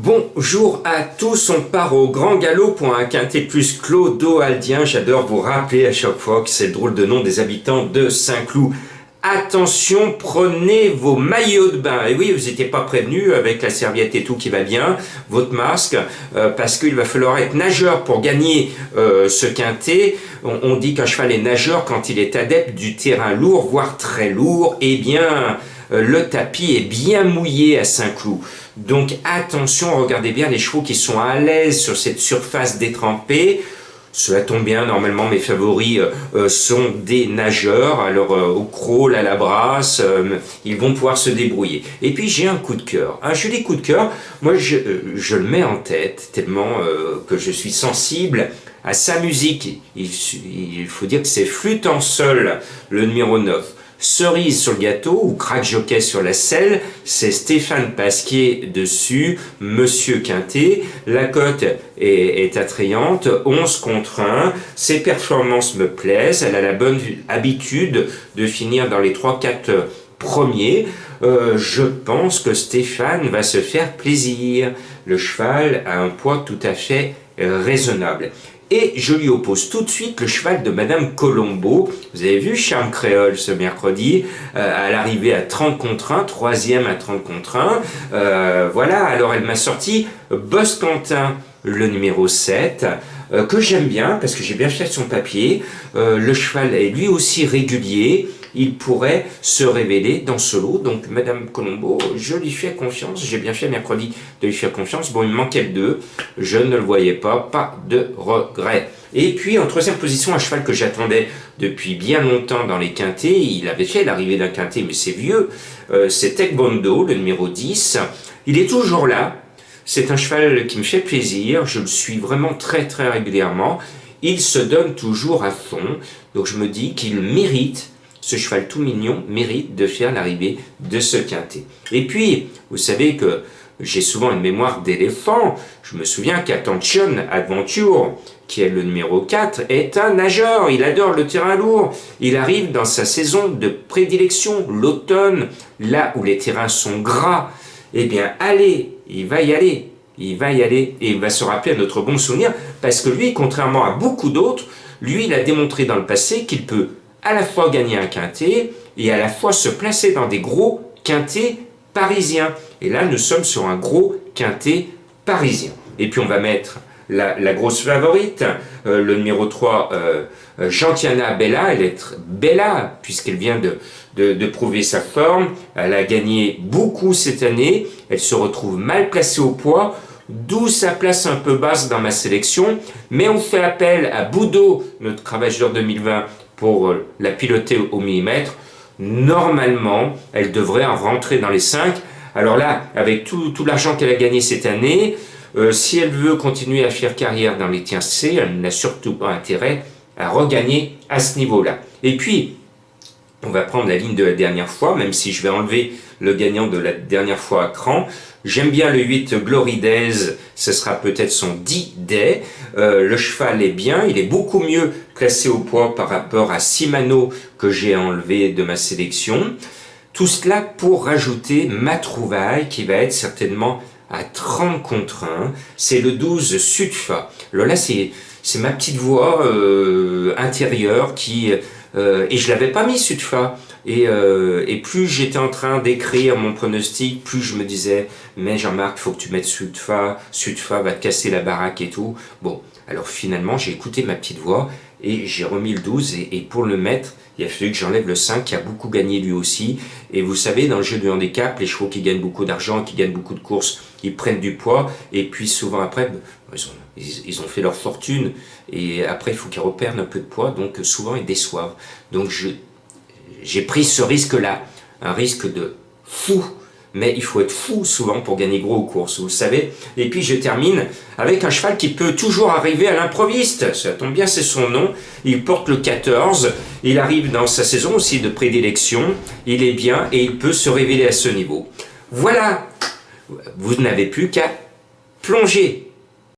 Bonjour à tous, on part au grand galop pour un quintet plus clodoaldien. J'adore vous rappeler à chaque fois que c'est le drôle de nom des habitants de Saint-Cloud. Attention, prenez vos maillots de bain. Et oui, vous n'étiez pas prévenus avec la serviette et tout qui va bien, votre masque, parce qu'il va falloir être nageur pour gagner ce quintet. On dit qu'un cheval est nageur quand il est adepte du terrain lourd, voire très lourd. Eh bien, le tapis est bien mouillé à Saint-Cloud. Donc attention, regardez bien les chevaux qui sont à l'aise sur cette surface détrempée. Cela tombe bien, normalement mes favoris sont des nageurs, alors au crawl, à la brasse, ils vont pouvoir se débrouiller. Et puis j'ai un coup de cœur, un joli coup de cœur, moi je le mets en tête tellement que je suis sensible à sa musique. Il faut dire que c'est Flûte en sol, le numéro 9. Cerise sur le gâteau ou crack jockey sur la selle, c'est Stéphane Pasquier dessus, Monsieur Quintet. La cote est attrayante, 11 contre 1. Ses performances me plaisent. Elle a la bonne habitude de finir dans les 3-4 premiers. Je pense que Stéphane va se faire plaisir. Le cheval a un poids tout à fait raisonnable. Et je lui oppose tout de suite le cheval de Madame Colombo. Vous avez vu Charme Créole ce mercredi, à l'arrivée à 30 contre 1, troisième à 30 contre 1. Voilà, alors elle m'a sorti Boss Quentin, le numéro 7, que j'aime bien parce que j'ai bien fait son papier. Le cheval est lui aussi régulier. Il pourrait se révéler dans ce lot. Donc, Madame Colombo, je lui fais confiance. J'ai bien fait mercredi de lui faire confiance. Bon, il me manquait le 2. Je ne le voyais pas de regret. Et puis, en troisième position, un cheval que j'attendais depuis bien longtemps dans les quintets. Il avait fait l'arrivée d'un quintet, mais c'est vieux. C'est Tekbondo, le numéro 10. Il est toujours là. C'est un cheval qui me fait plaisir. Je le suis vraiment très, très régulièrement. Il se donne toujours à fond. Donc, je me dis qu'il mérite. Ce cheval tout mignon mérite de faire l'arrivée de ce quintet. Et puis, vous savez que j'ai souvent une mémoire d'éléphant. Je me souviens qu'Attention Adventure, qui est le numéro 4, est un nageur. Il adore le terrain lourd. Il arrive dans sa saison de prédilection, l'automne, là où les terrains sont gras. Eh bien, allez, il va y aller. Il va y aller et il va se rappeler à notre bon souvenir parce que lui, contrairement à beaucoup d'autres, lui, il a démontré dans le passé qu'il peut à la fois gagner un quintet et à la fois se placer dans des gros quintets parisiens. Et là, nous sommes sur un gros quintet parisien. Et puis, on va mettre la grosse favorite, le numéro 3, Gentiana Bella. Elle est Bella, puisqu'elle vient de prouver sa forme. Elle a gagné beaucoup cette année. Elle se retrouve mal placée au poids, d'où sa place un peu basse dans ma sélection. Mais on fait appel à Boudot, notre cravache 2020, pour la piloter au millimètre. Normalement, elle devrait en rentrer dans les 5. Alors là, avec tout l'argent qu'elle a gagné cette année, si elle veut continuer à faire carrière dans les tiens C, elle n'a surtout pas intérêt à regagner à ce niveau-là. Et puis, on va prendre la ligne de la dernière fois, même si je vais enlever le gagnant de la dernière fois à cran. J'aime bien le 8 Glory Days, ce sera peut-être son 10 Day. Le cheval est bien, il est beaucoup mieux classé au poids par rapport à Simano que j'ai enlevé de ma sélection. Tout cela pour rajouter ma trouvaille qui va être certainement à 30 contre 1. C'est le 12 Sudfa. Alors là, c'est ma petite voix intérieure qui... et je l'avais pas mis Sudfa. Et plus j'étais en train d'écrire mon pronostic, plus je me disais, mais Jean-Marc, faut que tu mettes Sudfa va te casser la baraque et tout. Bon, alors finalement, j'ai écouté ma petite voix et j'ai remis le 12 et pour le mettre, il a fallu que j'enlève le 5 qui a beaucoup gagné lui aussi. Et vous savez, dans le jeu du handicap, les chevaux qui gagnent beaucoup d'argent, qui gagnent beaucoup de courses, ils prennent du poids et puis souvent après, ils ont fait leur fortune et après, il faut qu'ils repèrent un peu de poids, donc souvent ils déçoivent. Donc j'ai pris ce risque-là, un risque de fou, mais il faut être fou souvent pour gagner gros aux courses, vous le savez. Et puis je termine avec un cheval qui peut toujours arriver à l'improviste, ça tombe bien, c'est son nom, il porte le 14, il arrive dans sa saison aussi de prédilection, il est bien et il peut se révéler à ce niveau. Voilà, vous n'avez plus qu'à plonger